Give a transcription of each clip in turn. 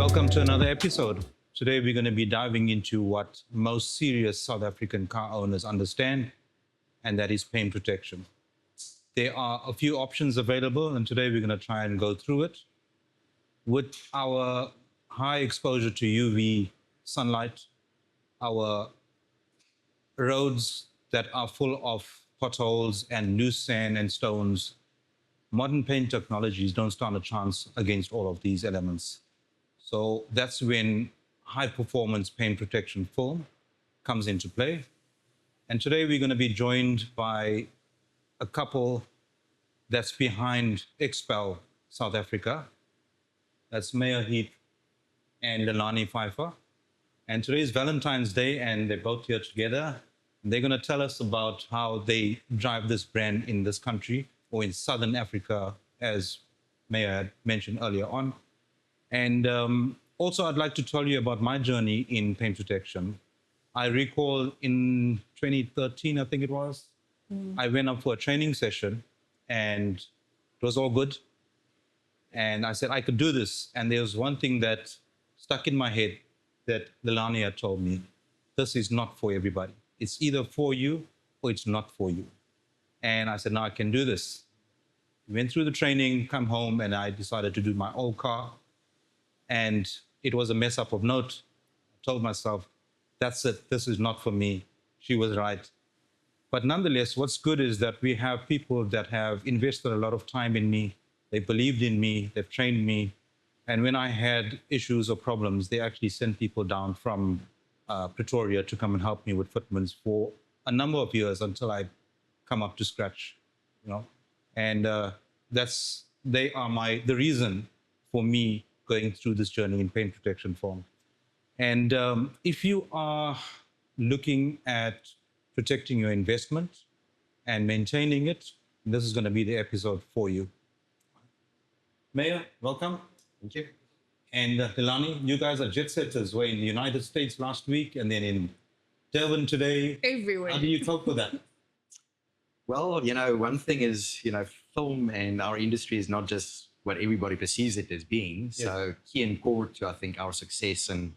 Welcome to another episode. Today we're going to be diving into what most serious South African car owners understand, and that is paint protection. There are a few options available, and today we're going to try and go through it. With our high exposure to UV sunlight, our roads that are full of potholes and loose sand and stones, modern paint technologies don't stand a chance against all of these elements. So that's when high performance paint protection film comes into play. And today we're going to be joined by a couple that's behind XPEL South Africa. That's Mayor Heath and Leilani Pfeiffer. And today is Valentine's Day, and they're both here together. They're going to tell us about how they drive this brand in this country, or in Southern Africa, as Mayor had mentioned earlier on. And also, I'd like to tell you about my journey in paint protection. I recall in 2013, I think it was, I went up for a training session, and it was all good. And I said, I could do this. And there was one thing that stuck in my head that Leilani had told me: this is not for everybody. It's either for you or it's not for you. And I said, no, I can do this. Went through the training, come home, and I decided to do my old car. And it was a mess up of note. I told myself, that's it, this is not for me. She was right. But nonetheless, what's good is that we have people that have invested a lot of time in me. They believed in me, they've trained me. And when I had issues or problems, they actually sent people down from Pretoria to come and help me with fitments for a number of years until I come up to scratch, you know. And they are the reason for me going through this journey in paint protection form. And if you are looking at protecting your investment and maintaining it, this is going to be the episode for you. Mayor, welcome. Thank you. And Leilani, you guys are jet setters. We're in the United States last week and then in Durban today. Everywhere. How do you cope with that? Well, one thing is, film and our industry is not just what everybody perceives it as being. Yes. So key and core to, I think, our success and,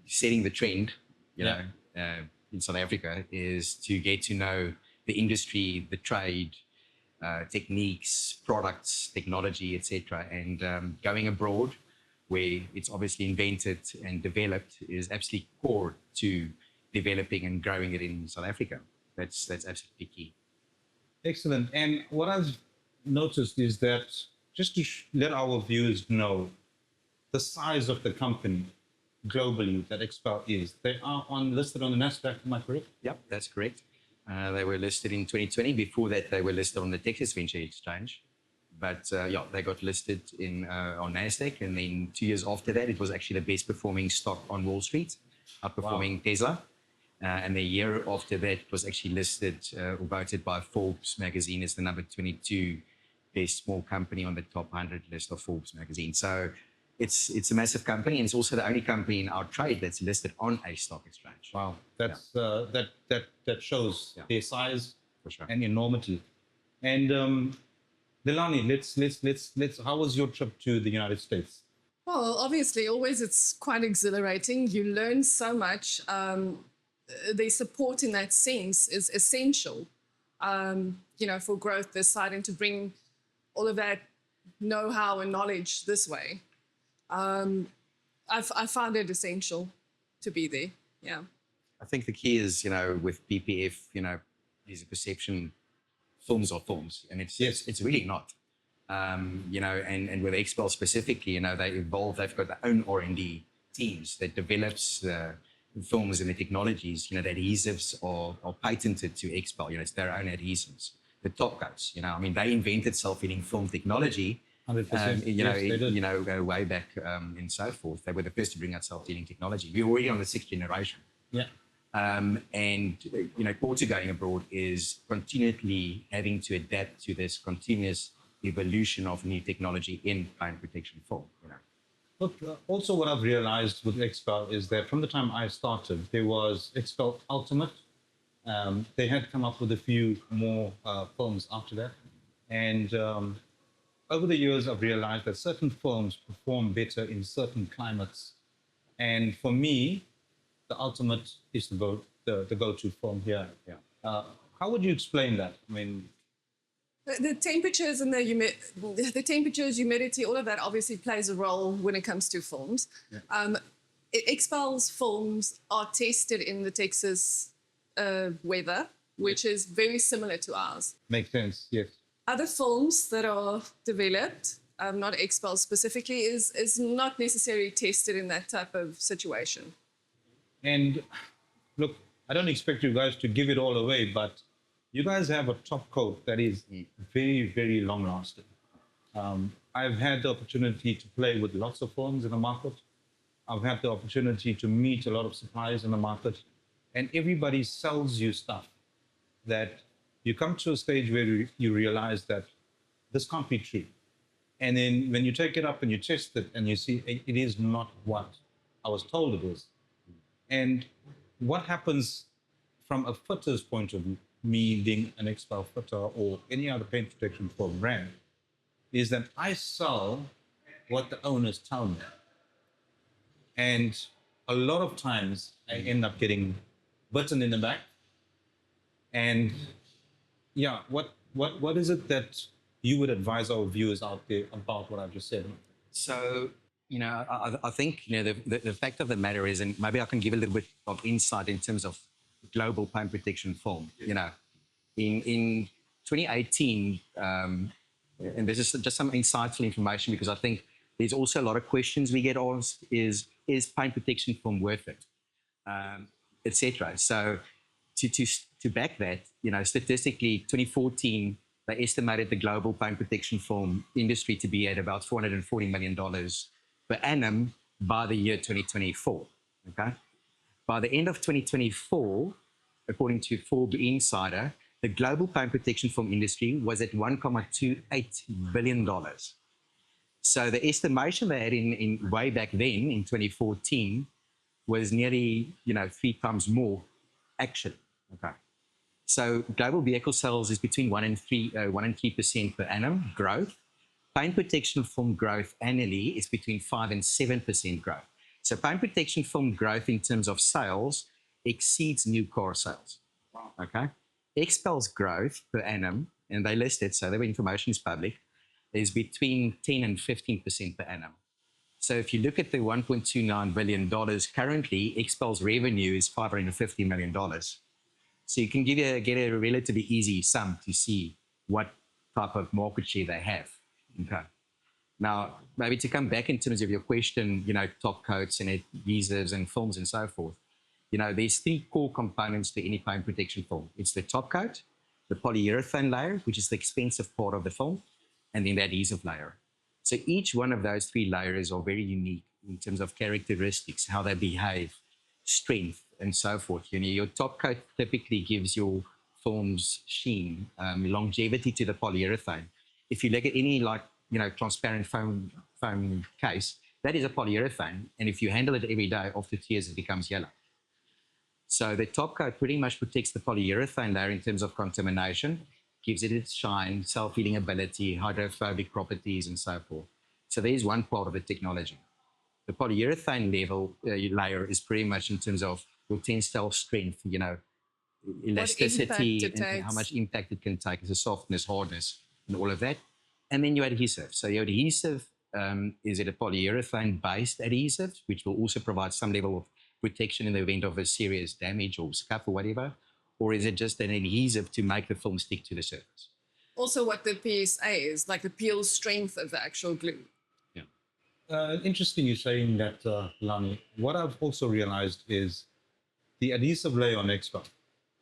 setting the trend, in South Africa is to get to know the industry, the trade, techniques, products, technology, etc. And going abroad, where it's obviously invented and developed, is absolutely core to developing and growing it in South Africa. That's absolutely key. Excellent. And what I've noticed is that, just to let our viewers know the size of the company globally that XPEL is, they are listed on the NASDAQ, am I correct? Yep, that's correct. They were listed in 2020. Before that, they were listed on the Texas Venture Exchange. But they got listed on NASDAQ. And then 2 years after that, it was actually the best performing stock on Wall Street, outperforming Tesla. And the year after that, it was actually listed or voted by Forbes magazine as the number 22 best small company on the top 100 list of Forbes magazine. So it's a massive company, and it's also the only company in our trade that's listed on a stock exchange. Wow, that's that shows their size For sure. and enormity. And Leilani, let's. How was your trip to the United States? Well, obviously, always it's quite exhilarating. You learn so much. The support in that sense is essential, for growth. They're starting to bring all of that know-how and knowledge this way. I found it essential to be there. Yeah. I think the key is, with PPF, there's a perception films are films, and it's really not. And with XPEL specifically, they've got their own R&D teams that develops the films and the technologies. The adhesives are patented to XPEL. It's their own adhesives. The top coats, they invented self-healing film technology. 100%. Yes, go way back and so forth. They were the first to bring out self-healing technology. We were already on the 6th generation. Yeah. Core to going abroad is continually having to adapt to this continuous evolution of new technology in paint protection film. Look, also what I've realized with XPEL is that from the time I started, there was XPEL Ultimate. They had come up with a few more films after that. And over the years, I've realized that certain films perform better in certain climates. And for me, the ultimate is the go-to film here. Yeah. How would you explain that? I mean, The temperatures and the temperatures, humidity, all of that obviously plays a role when it comes to films. XPEL's films are tested in the Texas weather, which is very similar to ours. makes sense, yes. Other films that are developed, not XPEL specifically, is not necessarily tested in that type of situation. And look, I don't expect you guys to give it all away, but you guys have a top coat that is very, very long lasting. I've had the opportunity to play with lots of firms in the market. I've had the opportunity to meet a lot of suppliers in the market, and everybody sells you stuff that you come to a stage where you realize that this can't be true. And then when you take it up and you test it and you see it is not what I was told it is. And what happens from a fitter's point of view, me being an XPEL fitter or any other paint protection film brand, is that I sell what the owners tell me. And a lot of times I end up getting bitten in the back. And yeah, what is it that you would advise our viewers out there about what I've just said? So, I think, the fact of the matter is, and maybe I can give a little bit of insight in terms of global paint protection film. In 2018, and this is just some insightful information because I think there's also a lot of questions we get asked is paint protection film worth it, etc. So to back that, statistically, 2014, they estimated the global paint protection film industry to be at about $440 million per annum by the year 2024. Okay, by the end of 2024, according to Forbes Insider, the global paint protection film industry was at $1.28 billion. So the estimation they had in way back then in 2014 was nearly 3 times more actually. Okay. So global vehicle sales is between 1 and 3% per annum growth. Paint protection film growth annually is between 5 and 7% growth. So paint protection film growth in terms of sales exceeds new car sales. Okay. XPEL's growth per annum, and they list it, so their information is public, is between 10 and 15% per annum. So if you look at the $1.29 billion currently, XPEL's revenue is $550 million. So you can get a relatively easy sum to see what type of market share they have. Okay. Now, maybe to come back in terms of your question, top coats and adhesives and films and so forth, there's 3 core components to any paint protection film. It's the top coat, the polyurethane layer, which is the expensive part of the film, and then the adhesive layer. So each one of those 3 layers are very unique in terms of characteristics, how they behave, strength, and so forth. Your top coat typically gives your films sheen, longevity to the polyurethane. If you look at any transparent foam case, that is a polyurethane, and if you handle it every day, after 2 years, it becomes yellow. So the top coat pretty much protects the polyurethane layer in terms of contamination, gives it its shine, self-healing ability, hydrophobic properties, and so forth. So there's one part of the technology. The polyurethane layer is pretty much in terms of your tensile strength, elasticity, and how much impact it can take, the softness, hardness, and all of that. And then your adhesive. So your adhesive, is it a polyurethane-based adhesive, which will also provide some level of protection in the event of a serious damage or scuff or whatever? Or is it just an adhesive to make the film stick to the surface? Also what the PSA is, like the peel strength of the actual glue. Yeah. Interesting you saying that, Lani. What I've also realized is the adhesive layer on XPEL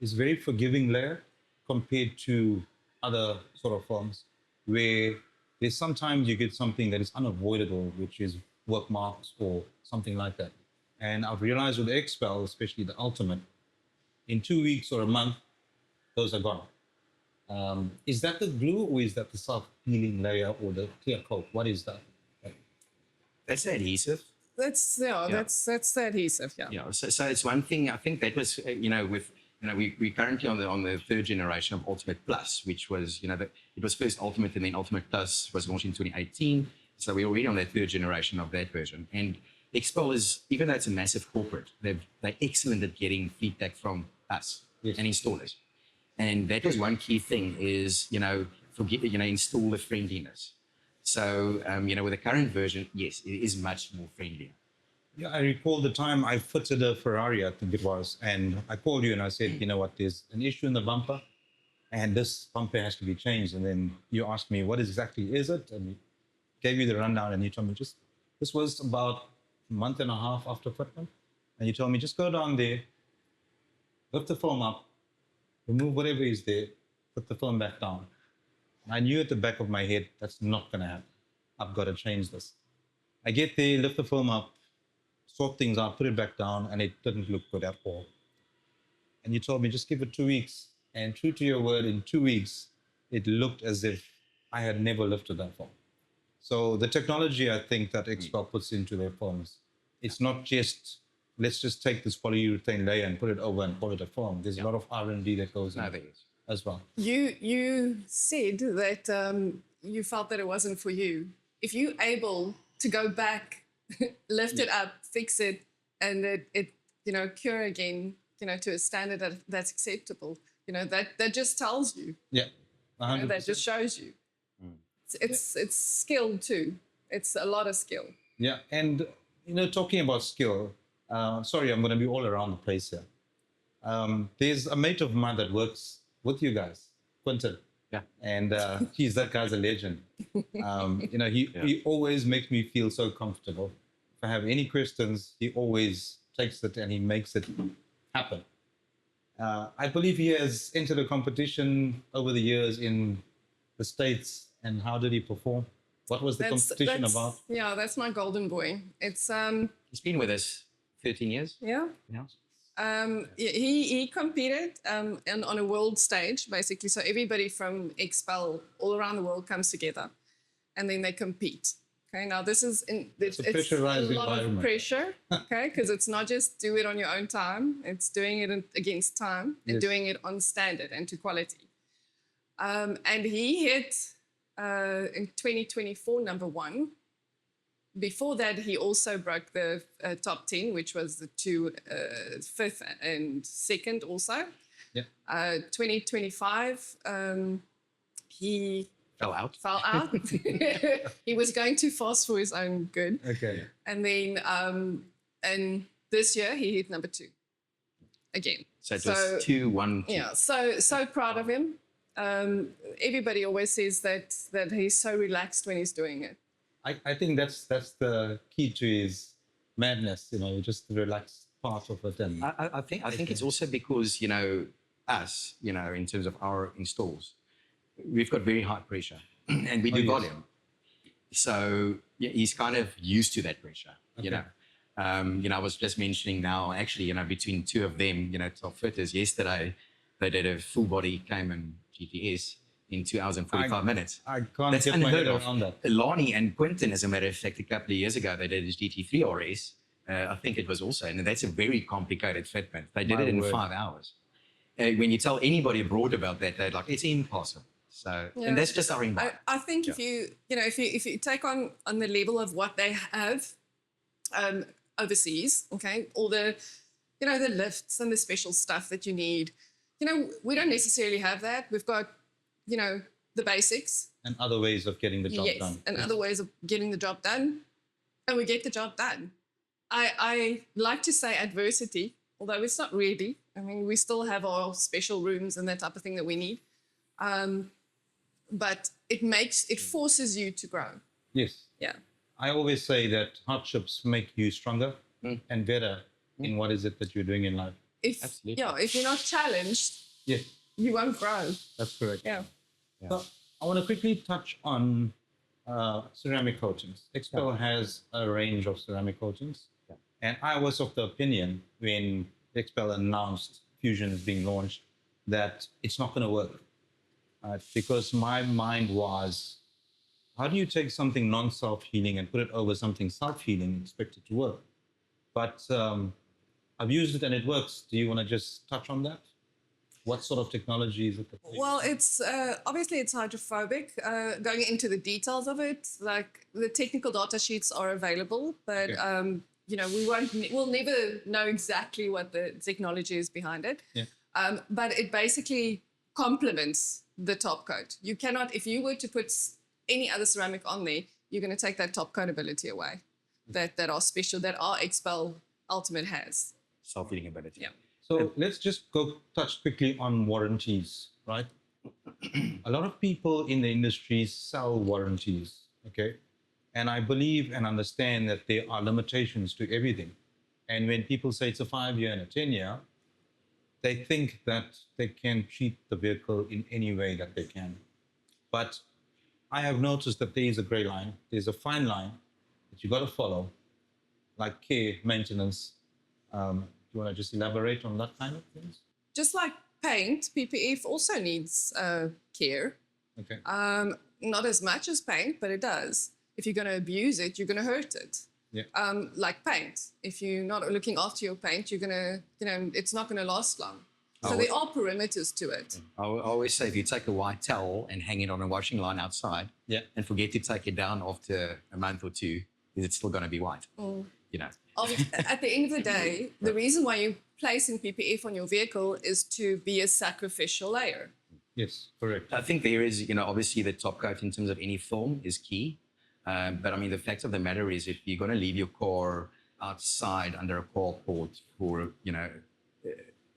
is a very forgiving layer compared to other sort of films where there's sometimes you get something that is unavoidable, which is work marks or something like that. And I've realized with XPEL, especially the Ultimate, in 2 weeks or a month, those are gone. Is that the glue or is that the self-healing layer or the clear coat? What is that? That's the adhesive. That's the adhesive, yeah. Yeah, so it's one thing, I think that was, with we're currently on the third generation of Ultimate Plus, which was, it was first Ultimate and then Ultimate Plus was launched in 2018. So we're already on that third generation of that version. And XPEL is, even though it's a massive corporate, they're excellent at getting feedback from us and installers. And that was one key thing is, install the friendliness. So, with the current version, yes, it is much more friendlier. Yeah, I recall the time I fitted a Ferrari, I think it was, and I called you and I said, you know what, there's an issue in the bumper and this bumper has to be changed. And then you asked me, what exactly is it? And gave you the rundown and you told me this was about a month and a half after fitment. And you told me, just go down there, lift the film up, remove whatever is there, put the film back down. And I knew at the back of my head, that's not going to happen. I've got to change this. I get there, lift the film up, sort things out, put it back down, and it didn't look good at all. And you told me, just give it 2 weeks. And true to your word, in 2 weeks, it looked as if I had never lifted that film. So the technology, I think, that XPEL puts into their films, it's not just, let's just take this polyurethane layer and put it over and call it a film. There's a lot of R&D that goes in as well. You said that you felt that it wasn't for you. If you're able to go back, lift it up, fix it, and it cure again, to a standard that's acceptable, that just tells you. Yeah, that just shows you. It's skill too. It's a lot of skill. Yeah, and talking about skill, sorry, I'm going to be all around the place here. There's a mate of mine that works with you guys, Quentin. Yeah. And that guy's a legend. He always makes me feel so comfortable. If I have any questions, he always takes it and he makes it happen. I believe he has entered a competition over the years in the States. And how did he perform? What was the competition about? Yeah, that's my golden boy. It's He's been with us 13 years. Yeah. He competed on a world stage, basically. So everybody from XPEL all around the world comes together, and then they compete. Okay, now this is it's a lot of pressure. Okay, because it's not just do it on your own time; it's doing it against time and doing it on standard and to quality. And he hit in 2024 #1. Before that, he also broke the top 10, which was the two fifth and second also. Yeah. 2025, he fell out. He was going too fast for his own good. Okay. And then and this year he hit #2 again. So it was 2, 1, 2. Yeah. So proud of him. Everybody always says that he's so relaxed when he's doing it. I think that's the key to his madness, just the relaxed part of it. And I think it's also because, us, in terms of our installs, we've got very high pressure and we do volume. So he's kind of used to that pressure, I was just mentioning now, actually, between two of them, top fitters, yesterday, they did a full body Cayman GTS in 2 hours and 45 minutes. I can't That's get my head unheard around of. that. Lonnie and Quentin, as a matter of fact, a couple of years ago, they did his GT3 RS. I think it was also, and that's a very complicated fitment. They did it in 5 hours. When you tell anybody abroad about that, they're like, it's impossible. So, and that's just our environment. I think if you take on the level of what they have overseas, okay, all the the lifts and the special stuff that you need, we don't necessarily have that. We've got the basics. And other ways of getting the job done. And other ways of getting the job done. And we get the job done. I like to say adversity, although it's not really. I mean, we still have our special rooms and that type of thing that we need. But it forces you to grow. Yes. Yeah. I always say that hardships make you stronger and better in what is it that you're doing in life. If you're not challenged, you won't grow. That's correct. Yeah. So I want to quickly touch on ceramic coatings. XPEL has a range of ceramic coatings. Yeah. And I was of the opinion when XPEL announced Fusion is being launched that it's not going to work. Because my mind was, how do you take something non-self-healing and put it over something self-healing and expect it to work? But I've used it and it works. Do you want to just touch on that? What sort of technology is it? Well, it's obviously it's hydrophobic. Going into the details of it, like the technical data sheets are available, but Okay. we'll never know exactly what the technology is behind it. Yeah. But it basically complements the top coat. You cannot, if you were to put any other ceramic on there, you're going to take that top coat ability away. That are special, that our XPEL Ultimate has. Self-healing ability. Yeah. So let's just go touch quickly on warranties, right? A lot of people in the industry sell warranties, okay? And I believe and understand that there are limitations to everything. And when people say it's a 5-year and a 10-year, they think that they can cheat the vehicle in any way that they can. But I have noticed that there is a gray line, there's a fine line that you got to follow, like care, maintenance. Do you want to just elaborate on that kind of things? Just like paint, PPF also needs care. Okay. Not as much as paint, but it does. If you're going to abuse it, you're going to hurt it. Yeah. Like paint. If you're not looking after your paint, you're going to, it's not going to last long. So Oh, there are perimeters to it. I always say if you take a white towel and hang it on a washing line outside Yeah. and forget to take it down after a month or two, is it still going to be white? You know. At the end of the day, the reason why you're placing PPF on your vehicle is to be a sacrificial layer. Yes, correct. I think there is, obviously the top coat in terms of any film is key. But I mean, the fact of the matter is if you're going to leave your car outside under a carport for,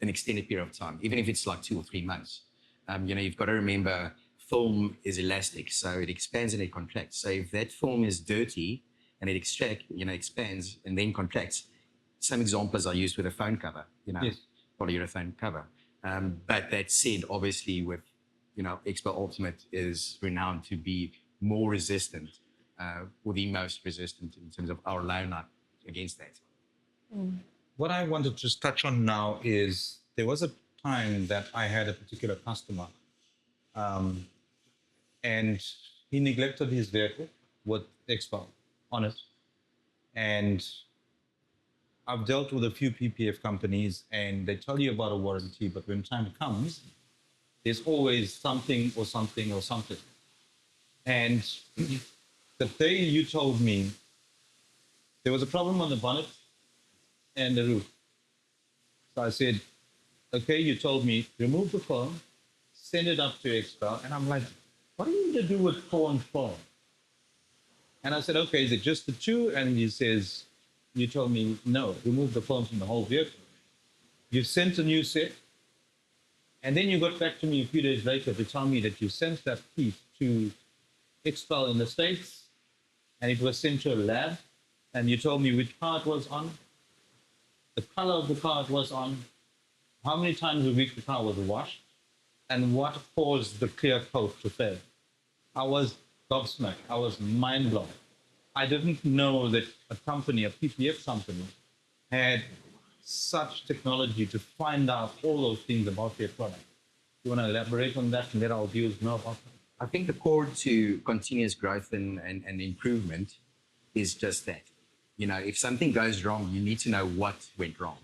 an extended period of time, even if it's like 2 or 3 months, you've got to remember film is elastic, so it expands and it contracts. So if that film is dirty and it expands and then contracts, some examples are used with a phone cover, Yes. polyurethane cover. But that said, obviously with, XPEL Ultimate is renowned to be more resistant, or the most resistant in terms of our lineup against that. What I want to just touch on now is there was a time that I had a particular customer, and he neglected his vehicle with XPEL on it. And I've dealt with a few PPF companies and they tell you about a warranty, but when time comes, there's always something or something or something. And the day you told me there was a problem on the bonnet and the roof. So I said, okay, you told me, remove the foam, send it up to XPEL. And I'm like, what do you need to do with foam? And I said, okay, is it just the two? And he says, you told me, no, remove the foam from the whole vehicle. You sent a new set. And then you got back to me a few days later to tell me that you sent that piece to XPEL in the States, and it was sent to a lab, and you told me which car it was on, the color of the car it was on, how many times a week the car was washed, and what caused the clear coat to fail. I was gobsmacked. I was mind blown. I didn't know that a company, a PPF company, had such technology to find out all those things about their product. You want to elaborate on that and let our viewers know about that? I think the core to continuous growth and improvement is just that. If something goes wrong, you need to know what went wrong.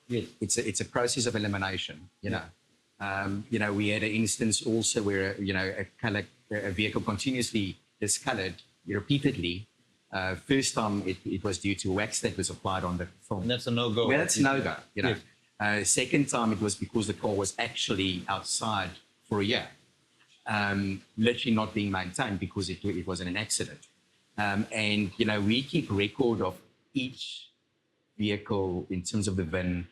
Yes. It's a process of elimination. We had an instance also where a vehicle continuously discolored repeatedly. First time it was due to wax that was applied on the film. And that's a no-go. Well, that's a no-go. Yes. Second time it was because the car was actually outside for a year, literally not being maintained because it was in an accident. And we keep record of each vehicle in terms of the VIN.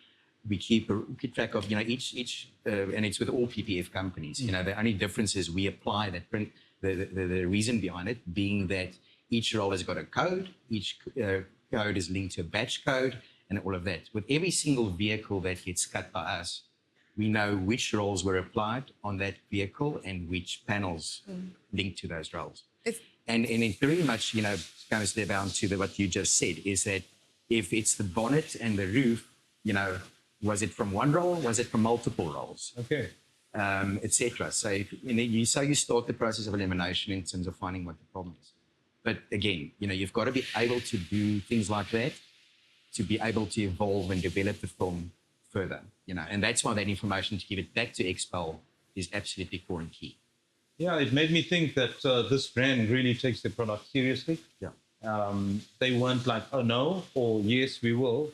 We keep track of each and it's with all PPF companies. The only difference is we apply that print. The reason behind it being that each roll has got a code. Each code is linked to a batch code and all of that. With every single vehicle that gets cut by us, we know which rolls were applied on that vehicle and which panels linked to those rolls. And it very much, comes down to what you just said, is that if it's the bonnet and the roof, was it from one roll? Was it from multiple rolls? Okay. Etc. So you start the process of elimination in terms of finding what the problem is. But again, you've got to be able to do things like that, to be able to evolve and develop the film further, and that's why that information to give it back to XPEL is absolutely core and key. Yeah, it made me think that this brand really takes their product seriously. Yeah. They weren't like, oh no, or yes, we will,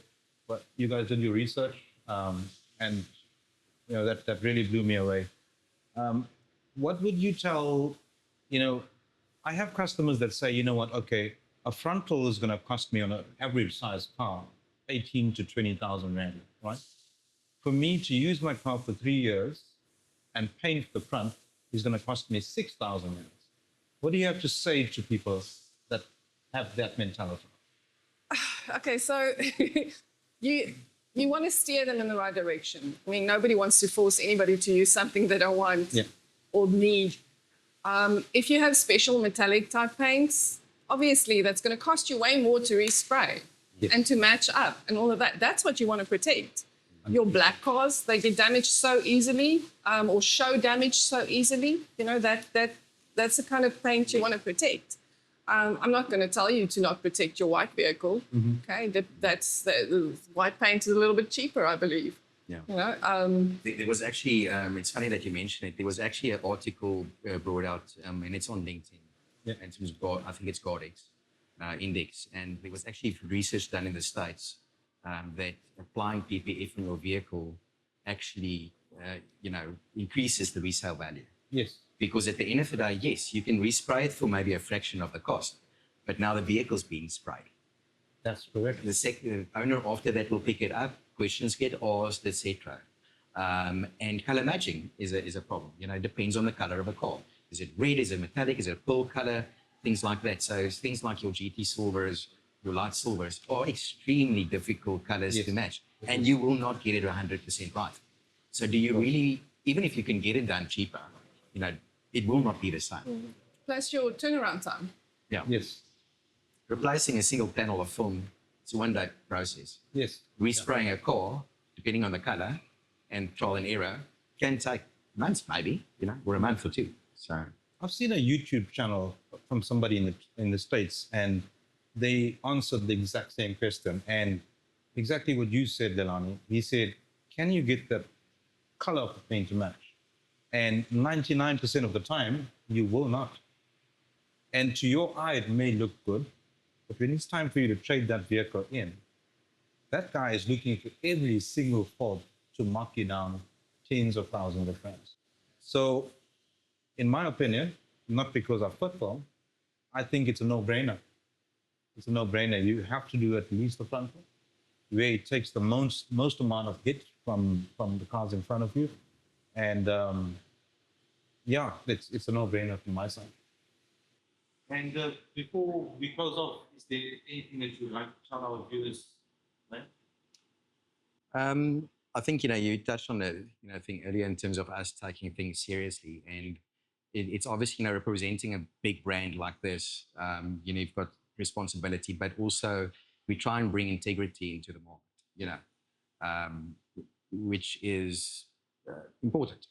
but you guys did your research, and that really blew me away. What would you tell, I have customers that say, you know what, okay, a frontal is going to cost me on an average size car 18 to 20,000 rand, right? For me to use my car for 3 years and paint the front is going to cost me 6,000 rand. What do you have to say to people that have that mentality? Okay, so you want to steer them in the right direction. I mean, nobody wants to force anybody to use something they don't want or need. If you have special metallic type paints, obviously that's going to cost you way more to respray and to match up and all of that. That's what you want to protect. Your black cars, they get damaged so easily, or show damage so easily. That's the kind of paint you want to protect. I'm not going to tell you to not protect your white vehicle. Okay, the white paint is a little bit cheaper, I believe. Yeah. There was actually, it's funny that you mentioned it. There was actually an article brought out, and it's on LinkedIn. Yeah. And it was I think it's Gardex Index, and there was actually research done in the States that applying PPF in your vehicle actually, increases the resale value. Yes. Because at the end of the day, yes, you can respray it for maybe a fraction of the cost, but now the vehicle's being sprayed. That's correct. The owner after that will pick it up, questions get asked, etc. And color matching is a problem. It depends on the color of a car. Is it red? Is it metallic? Is it a pearl color? Things like that. So things like your GT silvers, your light silvers are extremely difficult colors to match, and you will not get it 100% right. So do you really, even if you can get it done cheaper, it will not be the same. Plus your turnaround time. Yeah. Yes. Replacing a single panel of film, it's a one-day process. Yes. Respraying a car, depending on the color and trial and error, can take months maybe, or a month or two. So I've seen a YouTube channel from somebody in the States, and they answered the exact same question. And exactly what you said, Delani. He said, can you get the color of the paint to match? And 99% of the time, you will not. And to your eye, it may look good, but when it's time for you to trade that vehicle in, that guy is looking for every single fault to mark you down tens of thousands of rands. So, in my opinion, not because of football, I think it's a no-brainer. It's a no-brainer. You have to do at least the front where it takes the most amount of hit from the cars in front of you. And it's a no-brainer from my side. And before we close off, is there anything that you'd like to tell our viewers? I think you touched on the thing earlier in terms of us taking things seriously, and it's obviously representing a big brand like this. You've got responsibility, but also we try and bring integrity into the market. Which is important.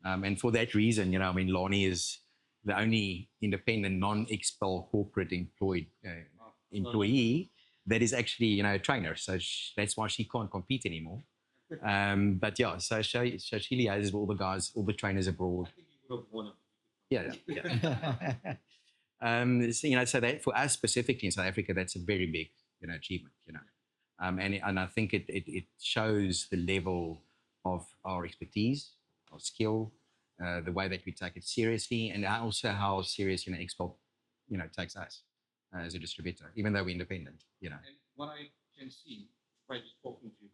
And for that reason, Lonnie is the only independent non-XPEL corporate employee that is actually a trainer. So that's why she can't compete anymore. But yeah, so she liaises with all the guys, all the trainers abroad. I think you would have won it. Yeah. So that for us specifically in South Africa, that's a very big achievement. And I think it shows the level of our expertise, our skill, the way that we take it seriously, and also how serious XPEL takes us as a distributor, even though we're independent. And what I can see by just talking to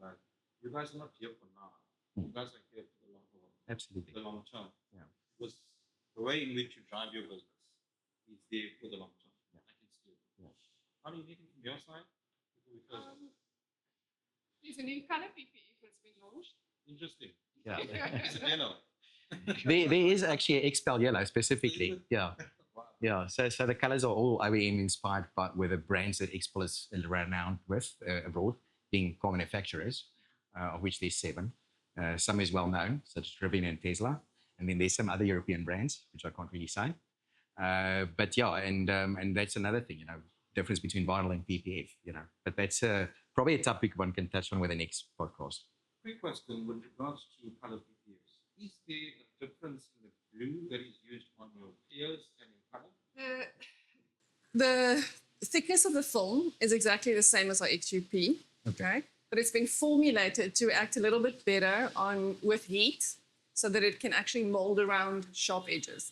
you guys are not here for now. You guys are here for the long haul. Absolutely. The long term. Yeah. Because the way in which you drive your business is there for the long term. Yeah. I can see it. Yeah. How do you need it from your side? There's a new color PPE that's been launched. Interesting. Yeah. Is it yellow? There is actually XPEL yellow specifically. Yeah. Wow. Yeah. So the colors are all OEM inspired by with the brands that XPEL is renowned with abroad, being car manufacturers, of which there's 7. Some is well known, such as Rivian and Tesla, and then there's some other European brands which I can't really say. But yeah, and that's another thing, difference between vinyl and PPF, But that's probably a topic one can touch on with the next podcast. quick question with regards to color PPFs. Is there a difference in the glue that is used on your peers and in color? The thickness of the film is exactly the same as our XUP, okay? But it's been formulated to act a little bit better on with heat so that it can actually mold around sharp edges.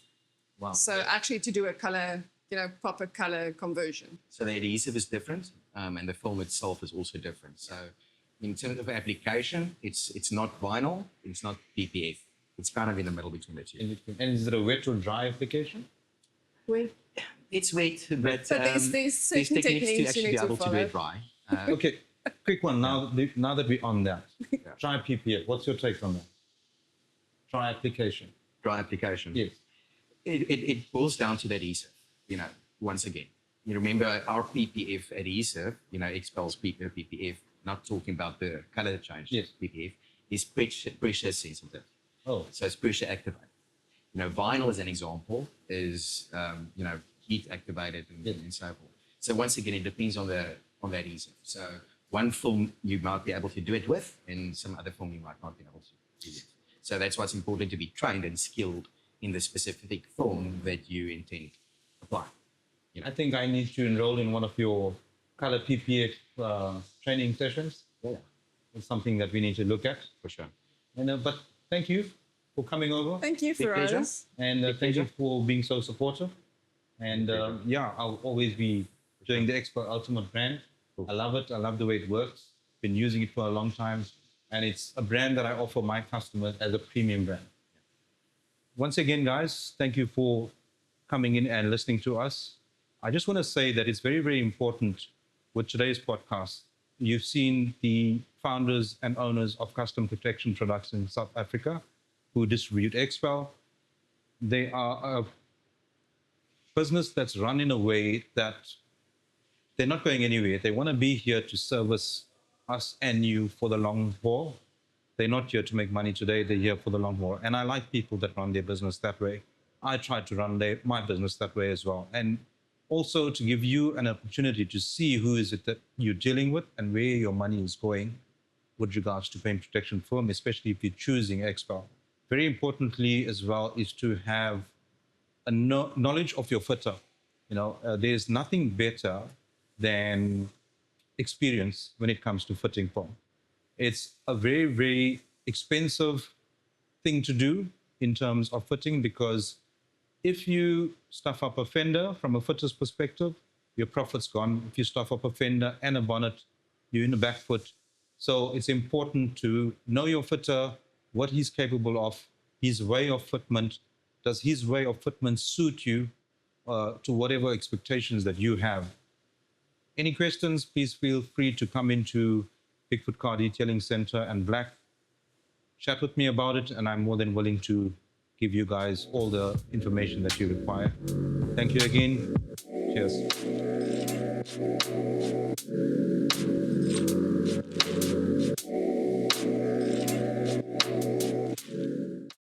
Wow. So actually to do a color, proper color conversion. So the adhesive is different, and the film itself is also different. So in terms of application, it's not vinyl, it's not PPF. It's kind of in the middle between the two. And is it a wet or dry application? It's wet, but there's certain techniques to techniques you actually need be to able to do follow. it dry. Okay, quick one. Now that we're on that, dry PPF. What's your take on that? Dry application. Dry application. Yes. It boils down to the adhesive, once again. You remember our PPF adhesive, XPEL's PPF, not talking about the color change, yes. PPF, is pressure sensitive. Oh. So it's pressure activated. Vinyl as an example is, heat activated and so forth. So once again, it depends on the adhesive. So one film you might be able to do it with, and some other film you might not be able to do it. So that's why it's important to be trained and skilled in the specific film that you intend to apply. I think I need to enroll in one of your color PPF training sessions. Yeah. It's something that we need to look at. For sure. But thank you for coming over. Thank you for pleasure. us. And thank you for being so supportive. And I'll always be doing the XPEL Ultimate brand. Cool. I love it. I love the way it works. Been using it for a long time. And it's a brand that I offer my customers as a premium brand. Once again, guys, thank you for coming in and listening to us. I just want to say that it's very, very important with today's podcast. You've seen the founders and owners of custom protection products in South Africa who distribute XPEL. They are a business that's run in a way that they're not going anywhere. They want to be here to service us and you for the long haul. They're not here to make money today. They're here for the long haul. And I like people that run their business that way. I try to run my business that way as well. And also to give you an opportunity to see who is it that you're dealing with and where your money is going with regards to paint protection firm, especially if you're choosing XPEL. Very importantly as well is to have a knowledge of your fitter. There's nothing better than experience when it comes to fitting foam. It's a very, very expensive thing to do in terms of fitting, because if you stuff up a fender from a fitter's perspective, your profit's gone. If you stuff up a fender and a bonnet, you're in the back foot. So it's important to know your fitter, what he's capable of, his way of fitment. Does his way of fitment suit you to whatever expectations that you have? Any questions, please feel free to come into Bigfoot Car Detailing Center and Blak. Chat with me about it, and I'm more than willing to give you guys all the information that you require. Thank you again. Cheers.